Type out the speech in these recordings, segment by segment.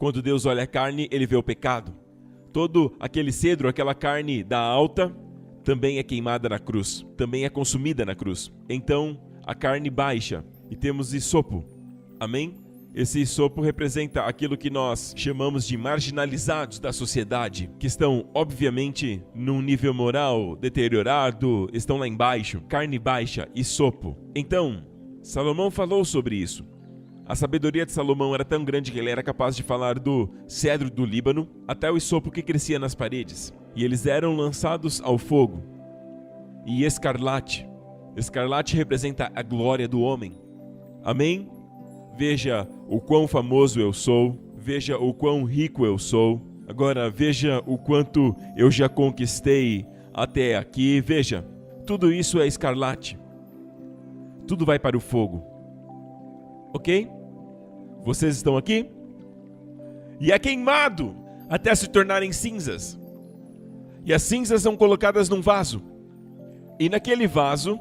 Quando Deus olha a carne, ele vê o pecado. Todo aquele cedro, aquela carne da alta, também é queimada na cruz, também é consumida na cruz. Então, a carne baixa e temos hisopo. Amém? Esse hisopo representa aquilo que nós chamamos de marginalizados da sociedade, que estão, obviamente, num nível moral deteriorado, estão lá embaixo. Carne baixa, hisopo. Então, Salomão falou sobre isso. A sabedoria de Salomão era tão grande que ele era capaz de falar do cedro do Líbano até o hisopo que crescia nas paredes. E eles eram lançados ao fogo. E escarlate. Escarlate representa a glória do homem. Amém? Veja o quão famoso eu sou. Veja o quão rico eu sou. Agora veja o quanto eu já conquistei até aqui. Veja, tudo isso é escarlate. Tudo vai para o fogo. Ok? Vocês estão aqui? E é queimado até se tornarem cinzas. E as cinzas são colocadas num vaso. E naquele vaso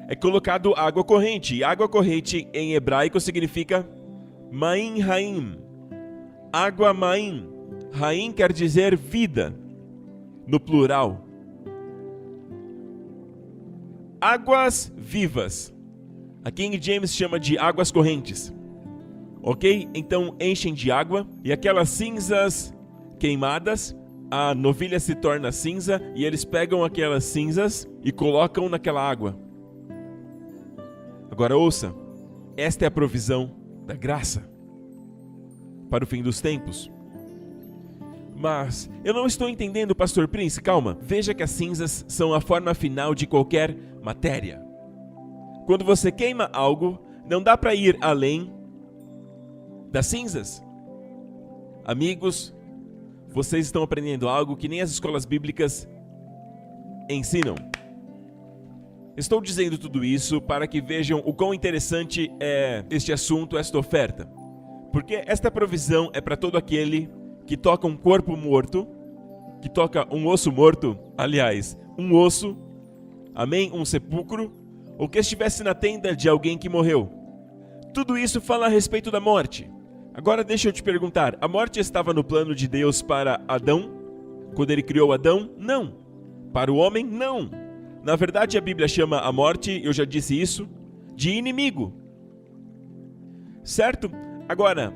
é colocado água corrente. E água corrente em hebraico significa Maim Haim. Água Maim. Haim quer dizer vida, no plural. Águas vivas. A King James chama de águas correntes. Ok? Então enchem de água e aquelas cinzas queimadas, a novilha se torna cinza e eles pegam aquelas cinzas e colocam naquela água. Agora ouça, esta é a provisão da graça para o fim dos tempos. Mas eu não estou entendendo, Pastor Prince, calma. Veja que as cinzas são a forma final de qualquer matéria. Quando você queima algo, não dá para ir além das cinzas. Amigos, vocês estão aprendendo algo que nem as escolas bíblicas ensinam. Estou dizendo tudo isso para que vejam o quão interessante é este assunto, esta oferta. Porque esta provisão é para todo aquele que toca um corpo morto, que toca um osso morto, aliás, um osso, amém, um sepulcro, ou que estivesse na tenda de alguém que morreu. Tudo isso fala a respeito da morte. Agora deixa eu te perguntar, a morte estava no plano de Deus para Adão? Quando ele criou Adão? Não. Para o homem? Não. Na verdade, a Bíblia chama a morte, eu já disse isso, de inimigo. Certo? Agora,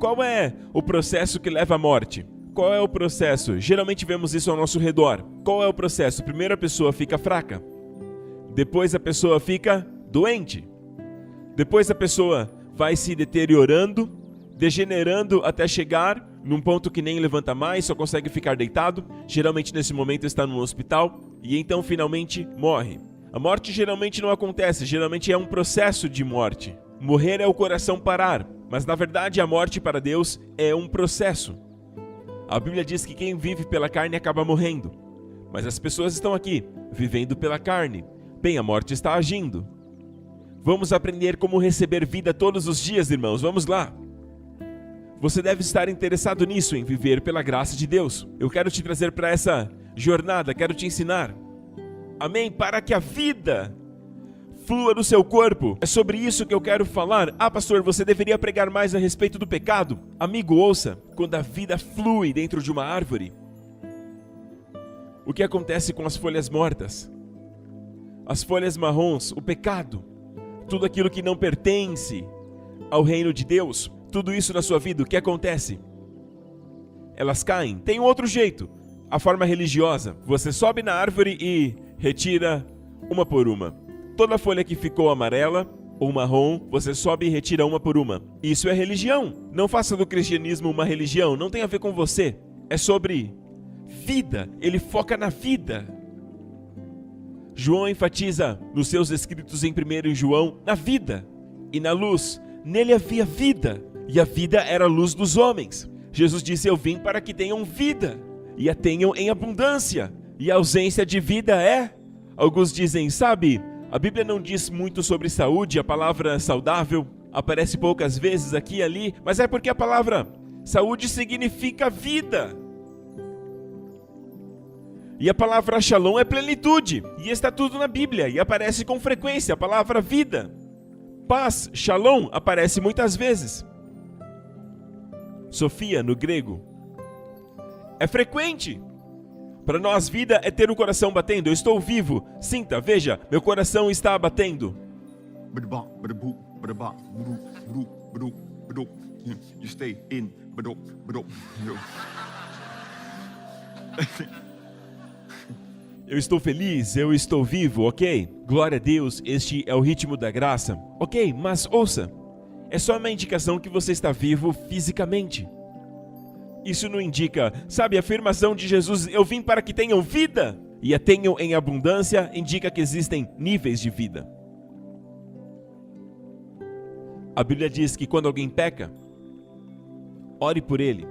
qual é o processo que leva à morte? Qual é o processo? Geralmente vemos isso ao nosso redor. Qual é o processo? Primeiro a pessoa fica fraca. Depois a pessoa fica doente. Depois a pessoa vai se deteriorando, degenerando até chegar num ponto que nem levanta mais, só consegue ficar deitado. Geralmente nesse momento está no hospital e então finalmente morre. A morte geralmente não acontece, geralmente é um processo de morte. Morrer é o coração parar, mas na verdade a morte para Deus é um processo. A Bíblia diz que quem vive pela carne acaba morrendo, mas as pessoas estão aqui, vivendo pela carne. Bem, a morte está agindo. Vamos aprender como receber vida todos os dias, irmãos. Vamos lá. Você deve estar interessado nisso, em viver pela graça de Deus. Eu quero te trazer para essa jornada, quero te ensinar. Amém? Para que a vida flua no seu corpo. É sobre isso que eu quero falar. Ah, pastor, você deveria pregar mais a respeito do pecado. Amigo, ouça. Quando a vida flui dentro de uma árvore, o que acontece com as folhas mortas? As folhas marrons, o pecado, tudo aquilo que não pertence ao reino de Deus, tudo isso na sua vida, o que acontece? Elas caem. Tem um outro jeito, a forma religiosa. Você sobe na árvore e retira uma por uma. Toda folha que ficou amarela ou marrom, você sobe e retira uma por uma. Isso é religião. Não faça do cristianismo uma religião, não tem a ver com você. É sobre vida, ele foca na vida. João enfatiza nos seus escritos em 1 João na vida e na luz. Nele havia vida e a vida era a luz dos homens. Jesus disse: eu vim para que tenham vida e a tenham em abundância. E a ausência de vida é? Alguns dizem, sabe, a Bíblia não diz muito sobre saúde, a palavra saudável aparece poucas vezes aqui e ali, mas é porque a palavra saúde significa vida. E a palavra shalom é plenitude, e está tudo na Bíblia, e aparece com frequência a palavra vida. Paz, shalom, aparece muitas vezes. Sofia no grego. É frequente. Para nós, vida é ter o coração batendo. Eu estou vivo. Sinta, veja, meu coração está batendo. You stay in. Eu estou feliz, eu estou vivo, ok? Glória a Deus, este é o ritmo da graça. Ok, mas ouça, é só uma indicação que você está vivo fisicamente. Isso não indica, sabe, a afirmação de Jesus, eu vim para que tenham vida, e a tenham em abundância, indica que existem níveis de vida. A Bíblia diz que quando alguém peca, ore por ele.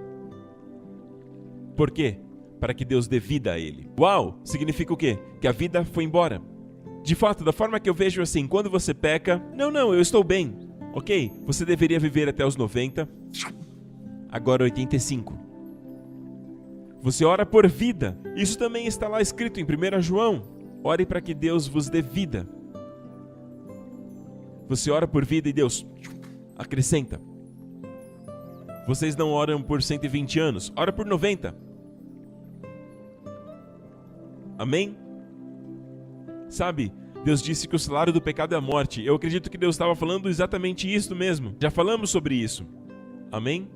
Por quê? Para que Deus dê vida a ele. Uau! Significa o quê? Que a vida foi embora. De fato, da forma que eu vejo assim, quando você peca, não, eu estou bem. Ok, você deveria viver até os 90, agora 85. Você ora por vida. Isso também está lá escrito em 1 João. Ore para que Deus vos dê vida. Você ora por vida e Deus acrescenta. Vocês não oram por 120 anos, ora por 90. Amém? Sabe, Deus disse que o salário do pecado é a morte. Eu acredito que Deus estava falando exatamente isso mesmo. Já falamos sobre isso. Amém?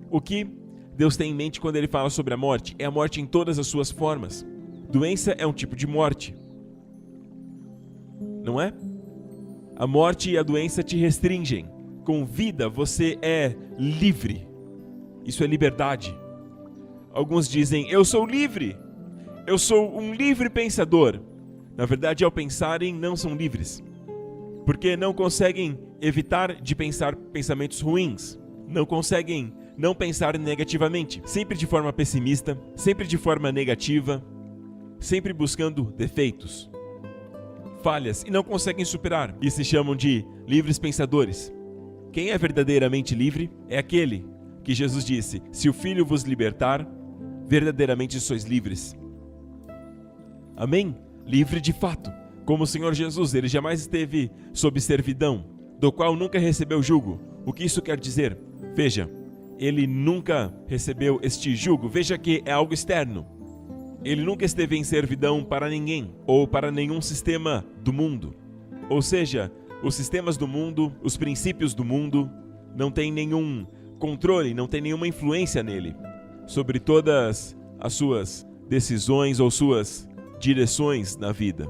O que Deus tem em mente quando Ele fala sobre a morte? É a morte em todas as suas formas. Doença é um tipo de morte. Não é? A morte e a doença te restringem. Com vida você é livre. Isso é liberdade. Alguns dizem, eu sou livre. Eu sou um livre pensador. Na verdade, ao pensarem, não são livres. Porque não conseguem evitar de pensar pensamentos ruins. Não conseguem não pensar negativamente. Sempre de forma pessimista, sempre de forma negativa, sempre buscando defeitos, falhas, e não conseguem superar. E se chamam de livres pensadores. Quem é verdadeiramente livre é aquele que Jesus disse, se o Filho vos libertar, verdadeiramente sois livres. Amém? Livre de fato. Como o Senhor Jesus, ele jamais esteve sob servidão, do qual nunca recebeu jugo. O que isso quer dizer? Veja, ele nunca recebeu este jugo. Veja que é algo externo. Ele nunca esteve em servidão para ninguém, ou para nenhum sistema do mundo. Ou seja, os sistemas do mundo, os princípios do mundo, não têm nenhum controle, não tem nenhuma influência nele, sobre todas as suas decisões ou suas direções na vida.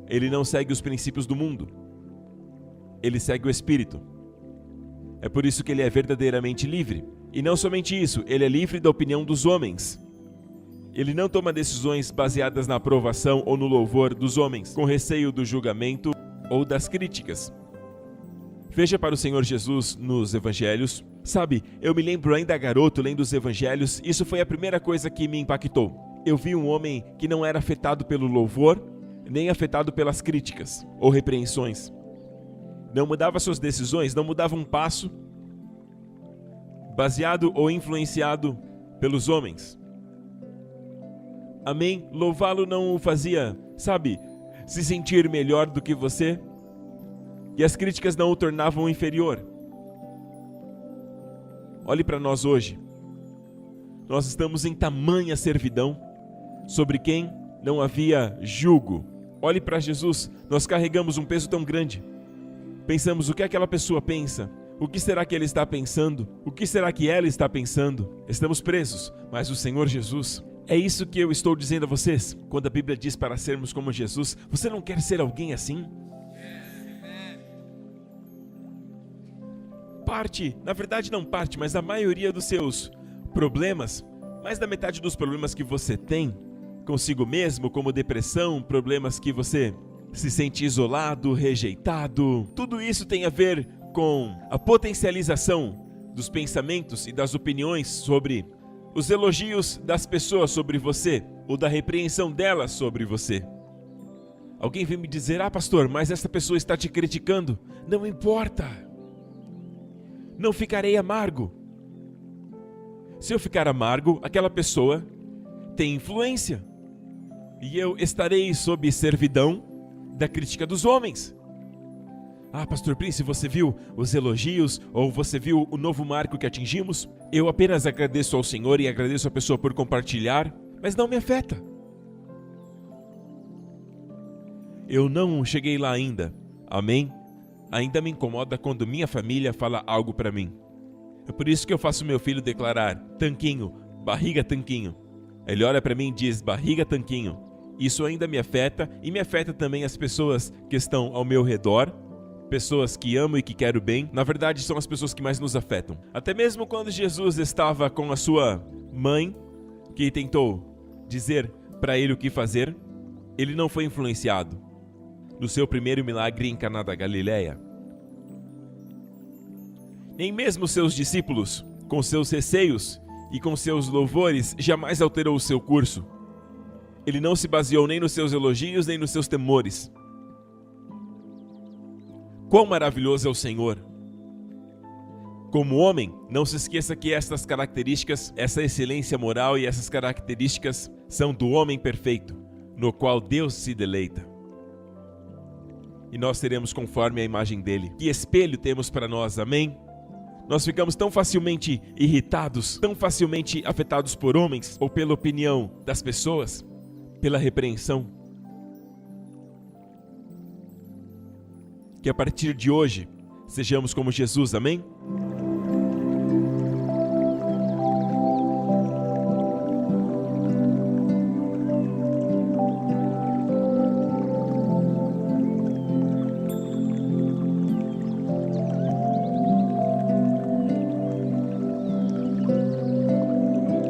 Ele não segue os princípios do mundo. Ele segue o Espírito. É por isso que ele é verdadeiramente livre. E não somente isso, ele é livre da opinião dos homens. Ele não toma decisões baseadas na aprovação ou no louvor dos homens, com receio do julgamento ou das críticas. Veja para o Senhor Jesus nos Evangelhos. Sabe, eu me lembro ainda garoto lendo os Evangelhos, isso foi a primeira coisa que me impactou. Eu vi um homem que não era afetado pelo louvor, nem afetado pelas críticas ou repreensões. Não mudava suas decisões, não mudava um passo, baseado ou influenciado pelos homens. Amém? Louvá-lo não o fazia, sabe, se sentir melhor do que você, e as críticas não o tornavam inferior. Olhe para nós hoje. Nós estamos em tamanha servidão, sobre quem não havia jugo. Olhe para Jesus, nós carregamos um peso tão grande. Pensamos o que aquela pessoa pensa, o que será que ele está pensando, o que será que ela está pensando. Estamos presos, mas o Senhor Jesus, é isso que eu estou dizendo a vocês. Quando a Bíblia diz para sermos como Jesus, você não quer ser alguém assim? Na verdade não parte, mas a maioria dos seus problemas, mais da metade dos problemas que você tem consigo mesmo, como depressão, problemas que você se sente isolado, rejeitado, tudo isso tem a ver com a potencialização dos pensamentos e das opiniões sobre os elogios das pessoas sobre você, ou da repreensão delas sobre você. Alguém vem me dizer, pastor, mas essa pessoa está te criticando. Não importa. Não ficarei amargo. Se eu ficar amargo, aquela pessoa tem influência. E eu estarei sob servidão da crítica dos homens. Ah, Pastor Prince, você viu os elogios ou você viu o novo marco que atingimos? Eu apenas agradeço ao Senhor e agradeço a pessoa por compartilhar, mas não me afeta. Eu não cheguei lá ainda, amém? Ainda me incomoda quando minha família fala algo para mim. É por isso que eu faço meu filho declarar, Tanquinho, barriga Tanquinho. Ele olha para mim e diz, barriga Tanquinho. Isso ainda me afeta e me afeta também as pessoas que estão ao meu redor, pessoas que amo e que quero bem. Na verdade, são as pessoas que mais nos afetam. Até mesmo quando Jesus estava com a sua mãe, que tentou dizer para ele o que fazer, ele não foi influenciado. No seu primeiro milagre em Caná da Galileia. Nem mesmo seus discípulos, com seus receios e com seus louvores, jamais alterou o seu curso. Ele não se baseou nem nos seus elogios, nem nos seus temores. Quão maravilhoso é o Senhor! Como homem, não se esqueça que estas características, essa excelência moral e essas características são do homem perfeito, no qual Deus se deleita. E nós seremos conforme a imagem dele. Que espelho temos para nós, amém? Nós ficamos tão facilmente irritados, tão facilmente afetados por homens ou pela opinião das pessoas, pela repreensão. Que a partir de hoje, sejamos como Jesus, amém?